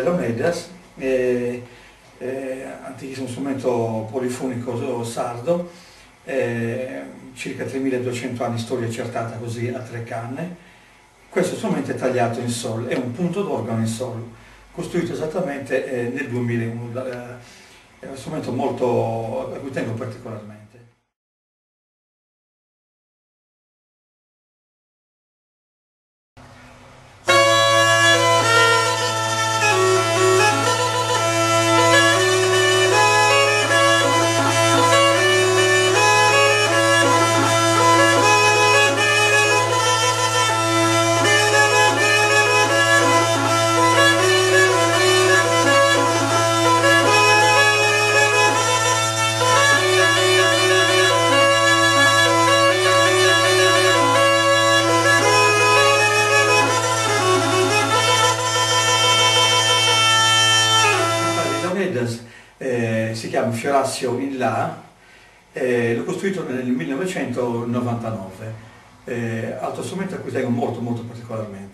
Leonidas, antichissimo strumento polifonico sardo, circa 3200 anni di storia accertata così a 3 canne. Questo strumento è tagliato in sol, è un punto d'organo in sol, costruito esattamente nel 2001, è uno strumento molto a cui tengo particolarmente. Si chiama Fiorassio in La, l'ho costruito nel 1999, altro strumento a cui tengo molto particolarmente.